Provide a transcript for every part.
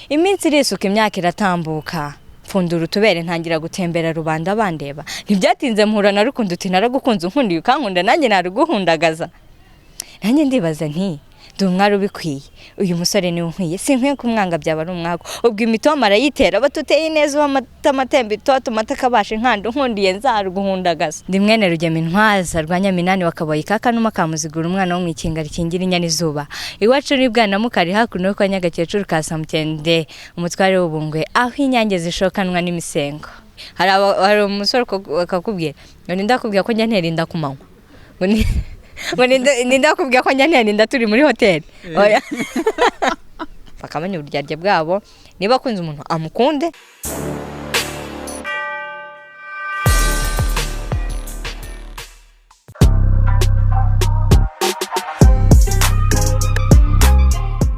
iminsi irisuka imyaka iratambuka fundura utubere ntangira gutembera rubanda bandeba ntibyatinze mpura na rukundo uti naragukunze unkundiye ukankunda nanjye naruguhundagaza nanjye ndibaza nti dumwari ubikwiye uyu musore ni unkwiye sinkwiye kumwanga byaba ari umwago ubwo imitoma arayitera batuteye neza w'amatembe itoto matakabasha inkanda unkundiye nzaruguhundagaza ndi mwene rugema intwaza rwanya minani wakabaye kakanuma kamuzigura umwana wo mwikinga rikingira inyana izuba iwacu ni bwana mukari hakuno yo kwa Nyagakecuru kasamukende umutware w'ubungwe aho inyange zishokanwa n'imisengo hari umusore akakubwira ngo ndakubwira ko njya ntera inda kumanywa ngo ndakubwira ko njya ntera inda turi muri hoteli oya bakamenya uburyarya bwabo niba kunze umuntu amukunde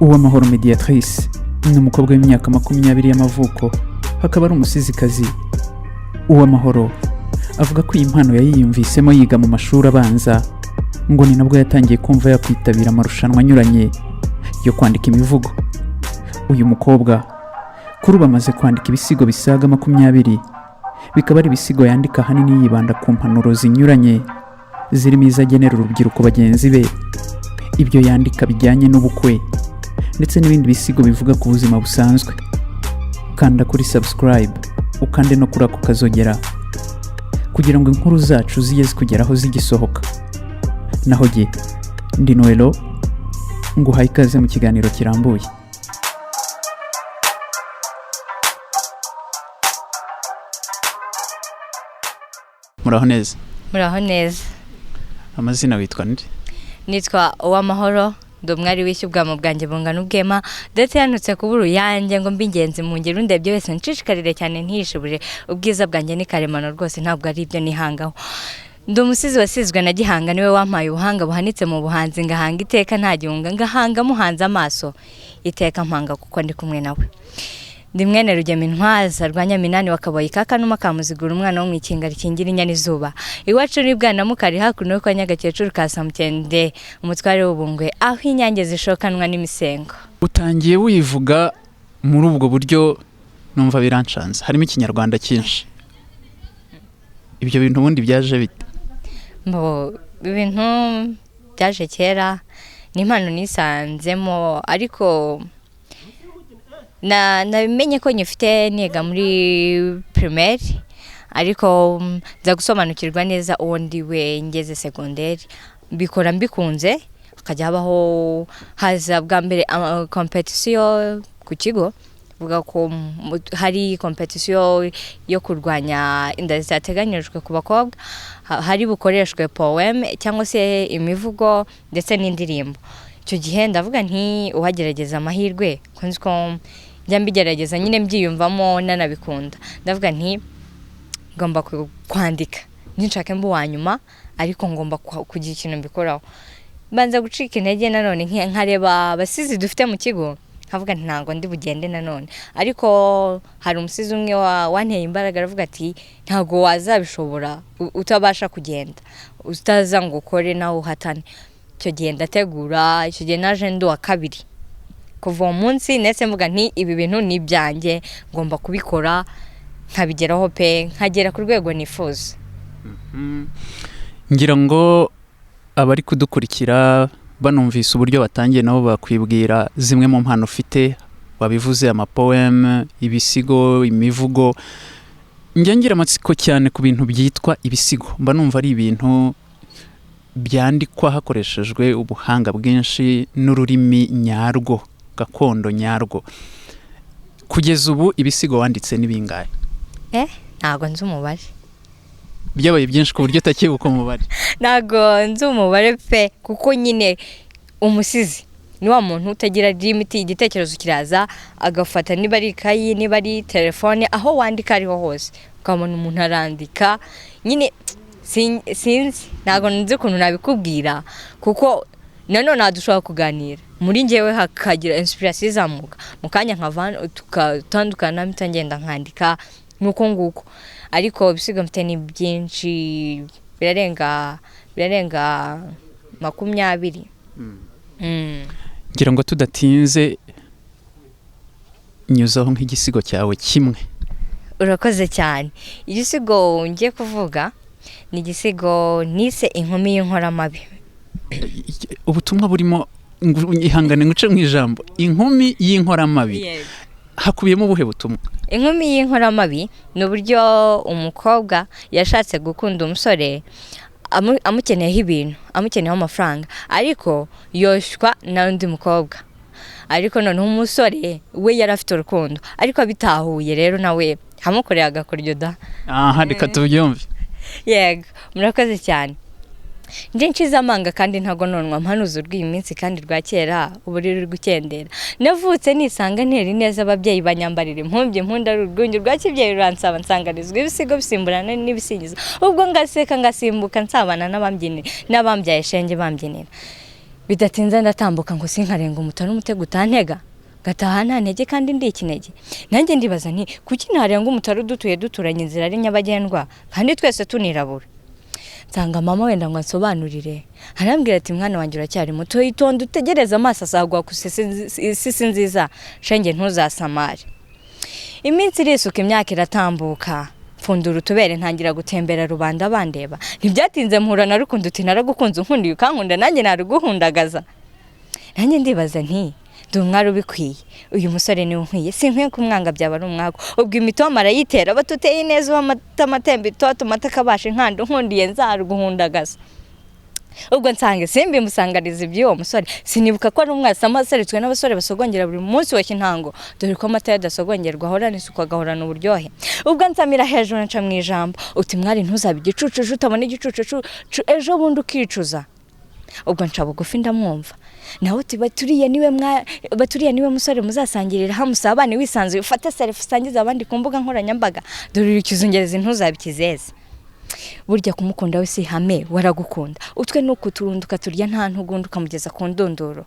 UWAMAHORO Meditrice ni umukobwa w'imyaka 20 y'amavuko hakaba ari umusizikazi. UWAMAHORO avuga ko iyi mpano yayiyumvisemo yiga mu mashuri abanza ngo ni nabwo yatangiye kumva yakwitabira amarushanwa anyuranye yo kwandika imivugo. Uyu mukobwa kuri bamaze kwandika ibisigo bisaga 20 bikaba ari ibisigo yandika hanini yibanda ku mpanuro zinyuranye zirimo izagenera urubyiruko bagenzi be, ibyo yandika bijyanye n'ubukwe ndetse n'ibindi bisigo bivuga ku buzima busanzwe. Kanda kuri Sbscribe ukande no kuri ako kazogera kugira ngo inkuru zacu zijye zikugeraho zigisohoka. Naho jye ndi Noelo nguhaye ikaze mu kiganiro kirambuye. Muraho neza. muraho neza. Amazina witwa nde? Nitwa UWAMAHORO mwari w'ishyubwamo bwanjye bungana ubwema ndetse yanutse kuburu yanjye ngo mbingenzi mu ngero ndebye wese nshishikarire cyane ntishubure ubwiza bwanjye ni karemano rwose ntabwo ari ibyo nihangaho. Ndi umusizi wasizwe na Gihanga niwe wampaye ubuhanga buhanitse mu buhanzi ngahanga iteka nta gihunga ngahanga muhanze amaso iteka mpanga kuko ndi kumwe nawe. Ndi mwene rugema intwaza rwanya minani wakabaye kakanuma kamuzigura umwana wo mwikinga rikingira inyana izuba iwacu ni bwana mukari hakuno yo kwa Nyagakecuru kasamukende umutware w'ubungwe aho inyange zishokanwa n'imisengo. Utangiye wivuga muri ubwo buryo numva biranshanze harimo ikinyarwanda cyinshi. Ibyo bintu ubundi byaje bite? Ibintu byaje kera ni impano nisanzemo ariko nabimenye ko nyifite niga muri primaire ariko nza gusobanukirwa neza uwo ndiwe ngeze secondaire bikora mbikunze akajya habaho haza bwa mbere competition ku kigo vuga ko hari competition yo kurwanya inda zitateganyijwe ku bakobwa hari bukoreshwe poem cyangwa se imivugo ndetse n'indirimbo. Icyo gihe ndavuga nti uhagerageza amahirwe kunzi ko njya mbigerageza nyine mbyiyumvamo nanabikunda ndavuga nti ngomba kwandika ninshaka mbu wanyuma ariko ngomba kugira ikintu mbikoraho. Banza gucika intege nanone nkareba abasizi dufite mu kigo havuga nti ntago ndi bugende nanone ariko hari umusizi umwe wanteye imbaraga aravuga ati ntago wazabishobora utabasha kugenda utaza ngo ukore nawe uhatane. Icyo gihe ndategura icyo gihe naje ndi wa kabiri kuva umunsi ndetse mvuga nti ibi bintu ni byanjye ngomba kubikora nkabigeraho pe nkagera ku rwego nifuza. Ngira ngo abari kudukurikira banumvise uburyo batangiye nabo bakwibwira zimwe mu mpano ufite wabivuze amapoem ibisigo imivugo. Ngira amatsiko cyane ku bintu byitwa ibisigo mba numva ari ibintu byandikwa hakoreshejwe ubuhanga bwinshi n'ururimi nyarwo gakondo nyarwo. Kugeza ubu ibisigo wanditse n'ibingahe? Ntago nzi umubare. Byabaye byinshi ku buryo utakibuka umubare? Ntago nzi umubare pe kuko nyine umusizi ni wa muntu utagira limit igitekerezo kiraza agafata niba ari ikayi niba ari telefone aho wandika ariho hose ukamona umuntu arandika nyine sinzi ntago nzi ukuntu nabikubwira kuko nanone nadushobora kuganira muri njyewe hakagira inspiration izamuka mu kanya nkavana tukatandukana mitangenda nkandika nuko nguko ariko ibisigo mfite ni byinshi birarenga 20. Ngira ngo tudatinze nyuzaho nk'igisigo cyawe kimwe. urakoze cyane. Igisigo ngiye kuvuga ni igisigo nise inkumi y'inkoramabi. Ubutumwa burimo ihangane nguce mu ijambo inkumi y'inkoramabi. Hakubiyemo ubuhe butumwa? Inkumi y'inkoramabi ni uburyo umukobwa yashatse gukunda umusore amukeneyeho ibintu, amukeneyeho amafaranga, ariko yoshywa n'undi mukobwa. Ariko none umusore we yari afite urukundo, ariko bitahuye rero nawe hamukoreye agakoryo da. Aha reka tubyumve. Yego, murakoze cyane. Nje nshize amanga kandi ntago nonwa mpanuza urw'iminsi kandi rwa kera uburiri rw'ukendera. Navutse nisanga nteri neza ababyeyi banyambarira impumbye impunda urwungi rwa kibyeyi ruransaba nsanganizwa ibisigo bisimburana n'ibisingizo. Ubwo ngaseka ngasimbuka nsabana n'abambyaye shenge bambyinira. Bidatinze ndatambuka ngo sinkarenga umutano umutego utantega. Gataha nta ntege kandi ndi ikinege. Nanjye ndibaza nti kuki ntarenga umutaro dutuye duturanye inzira ari nyabagendwa kandi twese tunirabura. Nsanga mama wenda ngo ansobanurire. Arambwira ati mwana wanjye uracyari muto, itonde utegereza amaso asagwa ku sisi nziza shenge ntuzasamare. Iminsi irisuka imyaka iratambuka. Pfundura utubere ntangira gutembera rubanda bandeba. Ntibyatinze mpura na rukundo uti naragukunze unkundiye ukankunda nanjye naruguhundagaza. Nanjye ndibaza nti umwari ubikwiye, uyu musore ni unkwiye, sinkwiye kumwanga byaba ari umwako. Ubwo imitoma arayitera batuteye neza w'amatembe itoto matakabasha inkando nkundiye nzaruguhundagaza. Ubwo nsange simbi musangariza iby'uwo musore, sinibuka ko ari umwasa amasaritswe n'abasore basogongera buri munsi wa kintango, dore ko amata yadasogongerwa ahorana isuku agahorana uburyohe. Ubwo nsamira hejuru nca mu ijambo uti mwari ntuzabe igicucu utabona igicucu ejo bundi ukicuza. Ubwo nca bugufi ndamwumva. Naho uti baturiye niwe musore muzasangirira hamusabane wisanzuye ufate selfie usangiza abandi ku mbuga nkoranyambaga, dore ikizungereza ntuzabikizeze. Burya kumukunda we si hame waragukunda, utwe nuko turunduka turya nta ntugunduka mugeza ku ndondoro.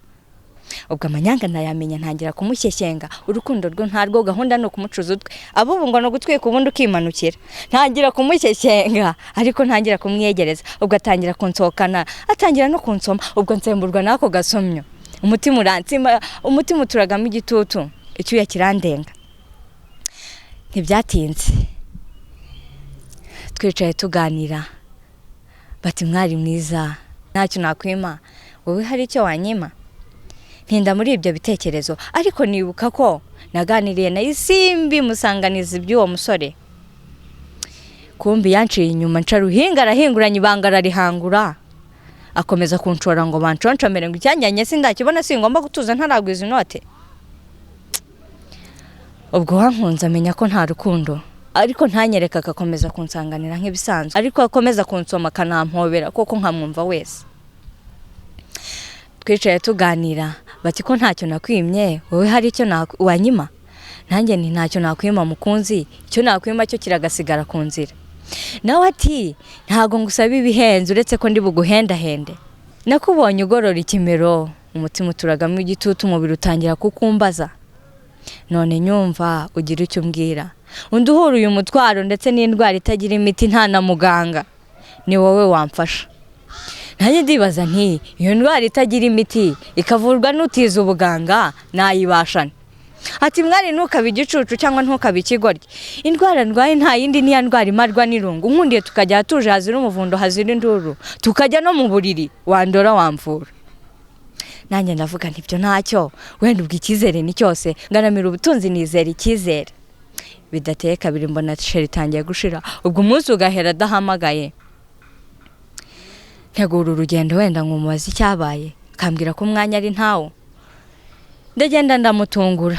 Ubwo amanyanga ntayamenya ntangira kumushyeshyenga, urukundo rwo ntarwo gahunda no kumucuza utwe, abo ngo no gutwika ubundi ukimanukira. Ntangira kumushyeshyenga ariko ntangira kumwiyegereza, ubwo atangira kunsokana, atangira no kunsoma, ubwo nsemburwa nako gasomyo. Umutima urantsima, umutima uturagamo igitutu, icyuya kirandenga. Ntibyatinze twicaye tuganira, bati mwari mwiza ntacyo nakwima, wowe hari icyo wanyima? Ntinda muri ibyo bitekerezo, ariko nibuka ko naganiriye na isimbi musanganiza iby'uwo musore. Kumbi yanciye inyuma nca ruhinga arahinguranye ibanga ararihangura, akomeza kunshora ngo banconshomere ngo icyanjyanye sindakibona singomba gutuza ntaragwiza inote. Ubwo wankunze amenya ko nta rukundo, ariko ntanyereka agakomeza kunsanganira nk'ibisanzwe, ariko akomeza kunsoma kanampobera koko nkamwumva wese. Twicaye tuganira, bati ko ntacyo nakwimye, wowe hari icyo wanyima? Nanjye nti ntacyo nakwima mukunzi, icyo nakwima cyo kiragasigara ku nzira. Nawe ati ntago ngusaba ibihenze uretse ko ndi buguhendahende. Nakubonye ugorora ikimero, umutima uturagamo igitutu, umubiri utangira kukumbaza. None nyumva ugira icyo umbwira, unduhura uyu mutwaro ndetse n'indwara itagira imiti nta na muganga, ni wowe wamfasha. Nanjye ndibaza nti iyo ndwara itagira imiti ikavurwa n'utiza ubuganga nayibashana. Ati mwari ntukabe igicucu cyangwa ntukabe ikigoryi, indwara ndwaye nta yindi niya ndwara imarwa n'irungu, nkundiye tukajya hatuje hazira umuvundo hazira induru, tukajya no mu buriri wandora wamvura. Nanjye ndavuga nti ibyo ntacyo, wenda ubwo icyizere ni cyose, ngaramira ubutunzi nizera icyizere. Bidateye kabiri mbona sheri itangiye gushira, ubwo umunsi ugahera adahamagaye. Ntegura urugendo wenda nkumubaza icyabaye, kambwira ko umwanya ari ntawo. Ndagenda ndamutungura,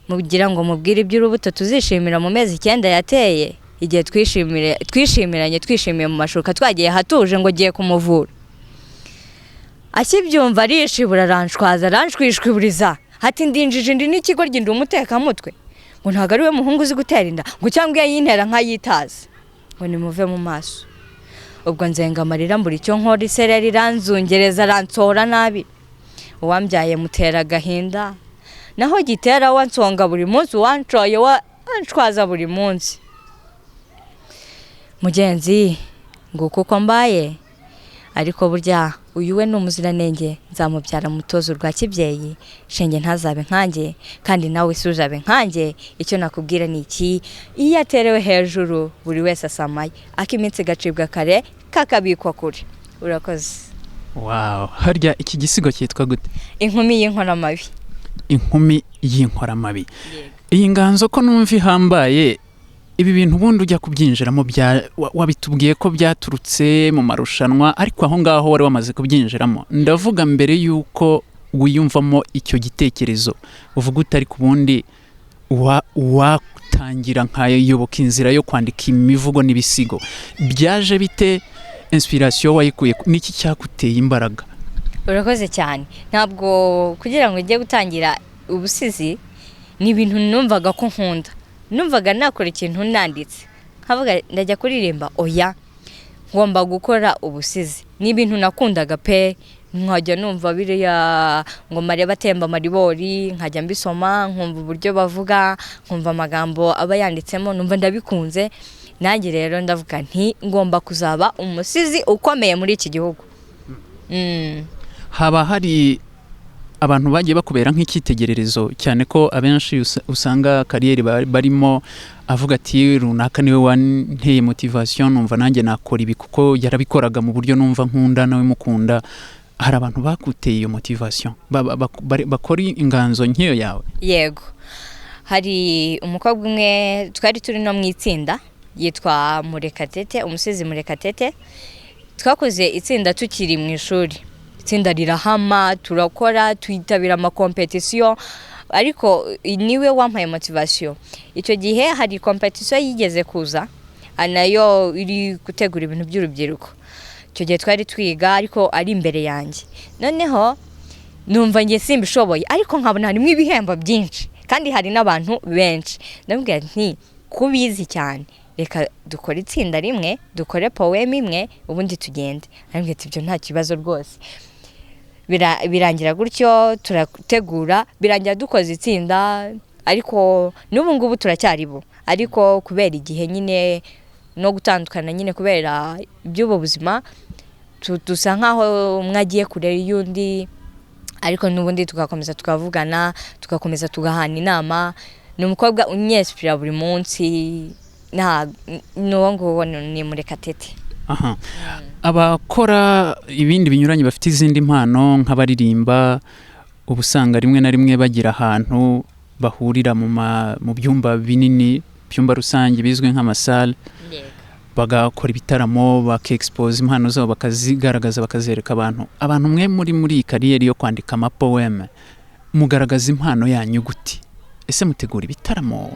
mugira ngo mubwire iby'urubuto tuzishimira mu mezi 9 yateye, igihe twishimiye mu mashuka twagiye hatuje ngo giye kumuvura. Akibyumva arishibura aranshwaza aranshwishwiburiza, ati ndinjije ndi n'ikigoryi ndi umutekamutwe, ngo ntago ari we muhungu uzi gutera inda, ngo cyangwa yintera nkayitazi, ngo nimuve mu maso. Ubwo nzenga amarira mbura icyo nkora, isereri ranzungereza ransohora nabi. Uwambyaye mutera agahinda, naho gitera wansonga buri munsi, wancoye wanshwaza buri munsi. Mugenzi ngo kuko mbaye, ariko burya uyu we n'umuziranenge nzamubyara mutozo rwa kibyeyi shenge ntazabe nkanjye kandi nawe suzabe nkanjye icyo nakubwira ni iki iyo aterewe hejuru buri wese asamaye akimitsi gacibwa kare kakabikwa kure urakoze wow harya iki gisigo cyitwa gute inkumi y'inkoramabi inkumi y'inkoramabi iyi nganzo ko numva ihambaye ibi bintu ubundi ujya kubyinjiramo wabitubwiye ko byaturutse mu marushanwa ariko aho ngaho wari wamaze kubyinjiramo ndavuga mbere yuko wiyumvamo icyo gitekerezo uvuga utari ku bundi watangira nkayoboka inzira yo kwandika imivugo n'ibisigo byaje bite inspiration wayikuye niki cyakuteye imbaraga urakoze cyane ntabwo kugira ngo njye gutangira ubusizi ni ibintu numvaga ko nkunda numvaga nakora ikintu nanditse nkavuga ndajya kuririmba oya ngomba gukora ubusizi ni ibintu nakundaga pe nkajya numva biriya ngo mareba temba maribori nkajya mbisoma nkumva uburyo bavuga nkumva amagambo aba yanditsemo numva ndabikunze nanjye rero ndavuga nti ngomba kuzaba umusizi ukomeye muri iki gihugu haba hari abantu bagiye bakubera nk'icyitegererezo cyane ko abenshi usanga kariyeri barimo avuga ati runaka niwe wanteye motivation numva nanjye nakora ibi kuko yarabikoraga mu buryo numva nkunda nawe mukunda hari abantu bakuteye iyo motivation bakora inganzo nk'iyo yawe yego hari umukobwa umwe twari turi no mu itsinda yitwa Murekatete umusizi Murekatete twakoze itsinda tukiri mu ishuri itsinda rirahama turakora twitabira ama competition ariko niwe wampaye motivation icyo gihe hari competition yigeze kuza anayo iri gutegura ibintu by'urubyiruko icyo gihe twari twiga ariko ari imbere yanjye noneho numva ngiye simbishoboye ariko nkabona harimo ibihembo byinshi kandi hari n'abantu benshi ndambwira nti kubizi cyane reka dukore itsinda rimwe dukore poem imwe ubundi tugende ndambwira ibyo nta kibazo rwose birangira gutyo turategura birangira dukoze itsinda ariko n'ubu ngubu turacyaribo ariko kubera igihe nyine no gutandukana nyine kubera iby'ubu buzima dusa nkaho mwagiye kure y'undi ariko n'ubundi tugakomeza tukavugana tugakomeza tugahana inama ni umukobwa unyespira buri munsi n'uwo nguwo ni Murekatete aha abakora ibindi binyuranye bafite izindi mpano nk'abaririmba ubusanga rimwe na rimwe bagira ahantu bahurira mu byumba binini byumba rusange bizwe nk'amasale bagakora ibitaramo bakexpose impano zabo bakazigaragaza bakazereka abantu mwe muri iyi kariyeri yo kwandika amapoeme mugaragaza impano yanyu guti ese mutegura ibitaramo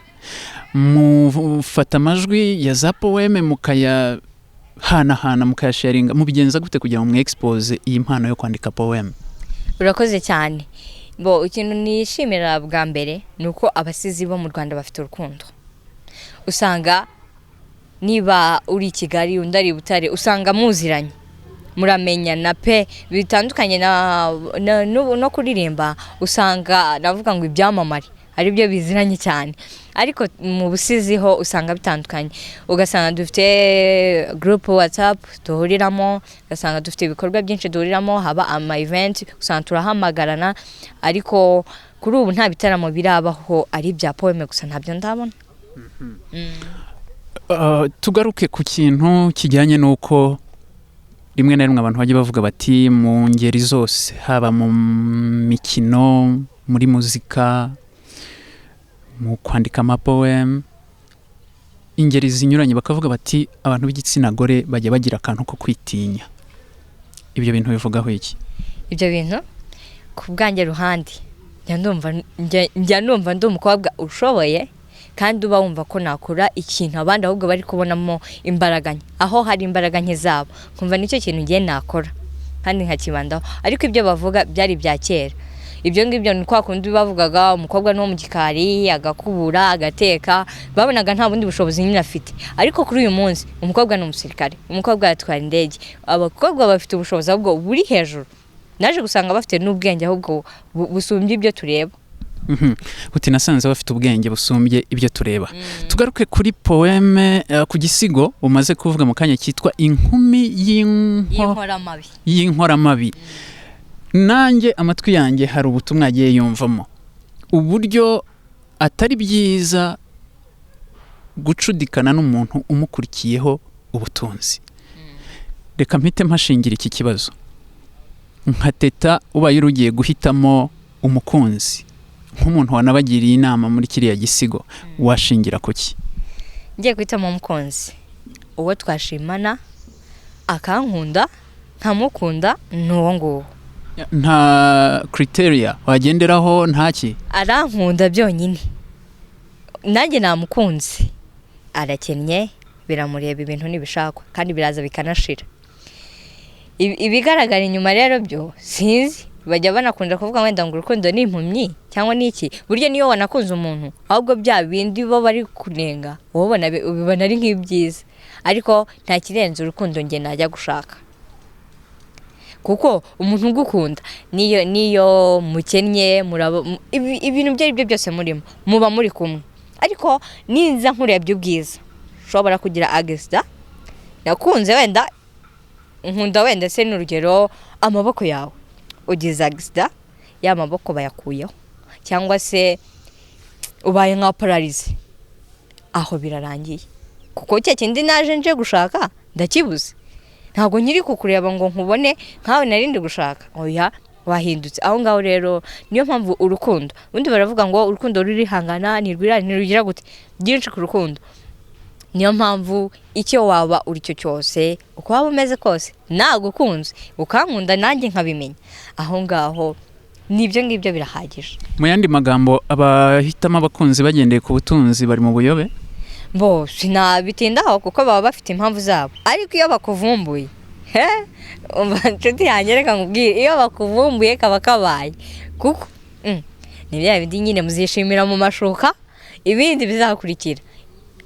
mufata amajwi ya za poeme mukaya hana mukayasharinga mubigenza gute kugira ngo mwexpose iyi mpano yo kwandika poem urakoze cyane bo ikintu nishimira bwa mbere nuko abasizi bo mu Rwanda bafite urukundo usanga niba uri Kigali undari Butare usanga muziranye muramenyana pe bitandukanye no kuririmba usanga navuga ngo ibyamamare ari byo biziranye cyane ariko mu busizi ho usanga bitandukanye ugasanga dufite group WhatsApp duhuriramo ugasanga dufite ibikorwa byinshi duhuriramo haba ama event usanga turahamagarana ariko kuri ubu nta bitaramo birabaho ari bya poeme gusa ntabyo ndabona tugaruke ku kintu kijyanye nuko rimwe na rimwe abantu bagiye bavuga bati mu ngeri zose haba mu mikino muri muzika mu kwandika amapoem ingeri zinyuranye bakavuga bati abantu b'igitsina gore bajya bagira akantu ko kwitinya ibyo bintu bivugaho iki ibyo bintu ku bwanjye ruhande njya numva ndi umukobwa ushoboye kandi uba wumva ko nakora ikintu abandi ahubwo bari kubonamo imbaraga aho hari imbaraga nke zabo kumva nicyo kintu ngiye nakora kandi nkakibandaho ariko ibyo bavuga byari bya kera ibyo ngibyo ni kwa kundi bavugaga umukobwa no mu gikari agakubura agateka babonaga nta bundi bushobozi nyine afite ariko kuri uyu munsi umukobwa ni umusirikare umukobwa yatwara indege abakobwa bafite ubushobozi ahubwo buri hejuru naje gusanga bafite n'ubwenge ahubwo busumbye ibyo tureba uti nasanze bafite ubwenge busumbye ibyo tureba. Tugaruke kuri poeme ku gisigo umaze kuvuga mu kanya cyitwa inkumi y'inkoramabi. Nanjye amatwi yanjye hari ubutumwa agiye yumvamo uburyo atari byiza gucudikana n'umuntu umukurikiyeho ubutunzi. Reka mpite mpashingira iki kibazo. Nka TETA ubaye urugiye guhitamo umukunzi nk'umuntu wanabagiriye inama muri kiriya gisigo, washingira kuki? Ngiye guhitamo umukunzi uwo twashimana akankunda nkamukunda n'uwo nguwo. Nta criteria wagenderaho? Ntaki? Arankunda byonyine, nanjye namukunzi, arakennye, biramureba, ibintu nibishakwa kandi biraza bikanashira. Ibigaragara inyuma rero byo sinzi, bajya banakunda kuvuga wenda ngo urukundo ni impumyi cyangwa niki. Burya niyo wanakunze umuntu ahubwo bya bindi bo bari kunenga wowe ubibona ari nk'ibyiza, ariko nta kirenze urukundo nge najya gushaka. Kuko umuntu ugukunda niyo mukennye, ibintu byo byose murimo muba muri kumwe, ariko ninza nkurebye ubwiza ushobora kugira agesta nakunze wenda nkunda wenda se n'urugero amaboko yawe, ugize agsta ya maboko bayakuyeho cyangwa se ubaye nka paralize, aho birarangiye. Kuko cya kindi naje nje gushaka ndakibuze, ntabwo nyiri kukureba ngo nkubone nkawe narindi gushaka. Oya, wahindutse aho ngaho. Rero niyo mpamvu urukundo, ubundi baravuga ngo urukundo rurihangana ntirugira gute byinshi ku rukundo. Niyo mpamvu icyo waba uri cyo cyose, uko waba umeze kose, nagukunze ukankunda nanjye nkabimenya, aho ngaho nibyo ngibyo birahagije. Mu yandi magambo, abahitamo abakunzi bagendeye ku butunzi bari mu buyobe. Bo sinabitindaho kuko baba bafite impamvu zabo, ariko iyo bakuvumbuye nshuti yanjye reka nkubwire, iyo bakuvumbuye kaba kabaye. Kuko ni bya bindi nyine muzishimira mu mashuka, ibindi bizakurikira.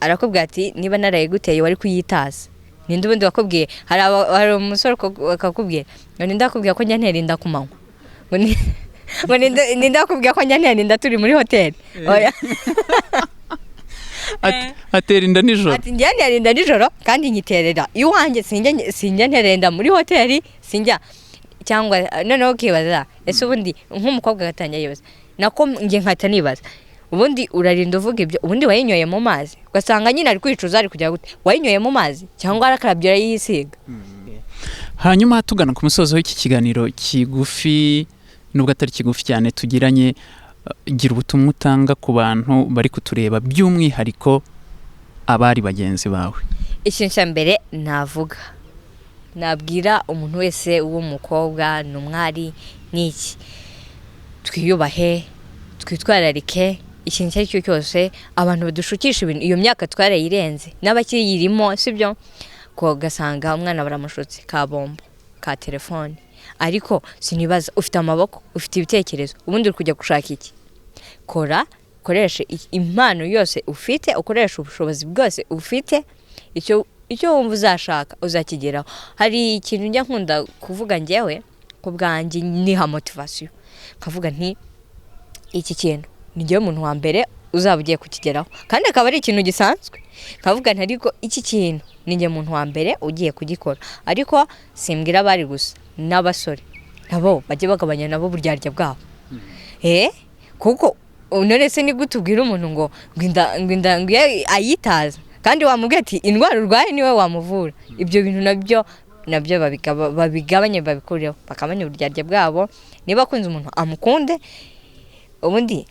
Arakubwira ati niba narayiguteye wari kuyitaza. Ninde ubundi wakubwiye? Hari umusore akakubwira ngo ninde akubwira ko njya ntera inda ku manywa, ngo ninde akubwira ko njya ntera inda turi muri hoteli. Oya, atera inda nijoro. Ati njya ntera inda nijoro kandi nyiterera iwanjye, sinjya ntera inda muri hoteli, sinjya. Cyangwa noneho ukibaza ese ubundi nk'umukobwa agatangira yibaza, nako njye nkahita nibaza, ubundi urarinda uvuga ibyo, ubundi wayinyoye mu mazi ugasanga nyine ari kwicuza, ari kujya gute? Wayinyoye mu mazi cyangwa arakarabye arayisiga. Hanyuma tugana ku musozo w'iki kiganiro kigufi, nubwo atari kigufi cyane, tugiranye, gira ubutumwa utanga ku bantu bari kutureba, by'umwihariko abari bagenzi bawe. Ikintu cya mbere navuga, nabwira umuntu wese w'umukobwa n'umwari n'iki, twiyubahe, twitwararike. Ikintu icyo ari cyo cyose, abantu badushukisha ibintu, iyo myaka twarayirenze n'abakiyirimo, sibyo? Ko gasanga umwana baramushutse ka bombo ka telefone, ariko sinibaza ufite amaboko, ufite ibitekerezo, ubundi uri kujya gushaka iki? Koresha impano yose ufite, ukoresha ubushobozi bwose ufite, icyo wumva uzashaka uzakigeraho. Hari ikintu njya nkunda kuvuga njyewe ku bwanjye, niha motivation, kavuga nti iki kintu nigiye umuntu wa mbere uzaba ugiye kukigeraho, kandi akaba ari ikintu gisanzwe. Kavuga nti ariko iki kintu ninjye muntu wa mbere ugiye kugikora. Ariko simbwira abari gusa, n'abasore nabo bajye bagabanya nabo buryarya bwabo. Kuko none se ni gutubwira umuntu ngo inda ayitaza, kandi wamubwira ati indwara urwaye niwe wamuvura. Ibyo bintu nabyo babigabanye, babikureho, bakabanya uburyarya bwabo. Niba akunze umuntu amukunde, ubundi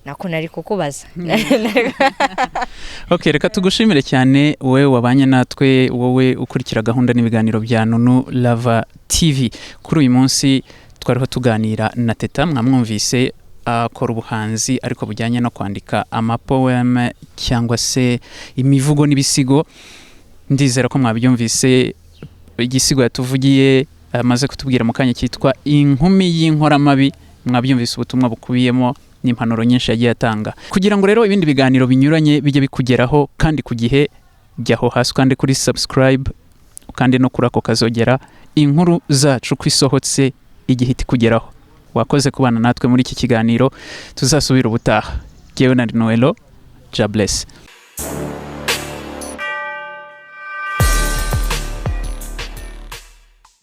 nako nari kukubaza. Okay, reka tugushimire cyane wowe wabanye natwe, wowe ukurikira gahunda n'ibiganiro bya Nunu Lava TV. Kuri uyu munsi twariho tuganira na TETA, mwamwumvise akora ubuhanzi ariko bujyanye no kwandika amapoeme cyangwa se imivugo n'ibisigo. Ndizera ko mwabyumvise igisigo yatuvugiye amaze kutubwira mu kanya cyitwa inkumi y'inkoramabi. Mwabyumvise ubutumwa bukubiyemo n'impanuro nyinshi yagiye atanga. Kugira ngo rero ibindi biganiro binyuranye bijye bikugeraho kandi ku gihe, jyaho hasi kandi kuri Sbscribe, kandi no kuri ako kazogera, inkuru zacu kwisohotse igihita kugeraho. wakoze kubana natwe muri iki kiganiro, tuzasubira ubutaha. Jyewe na Noelo, God bless.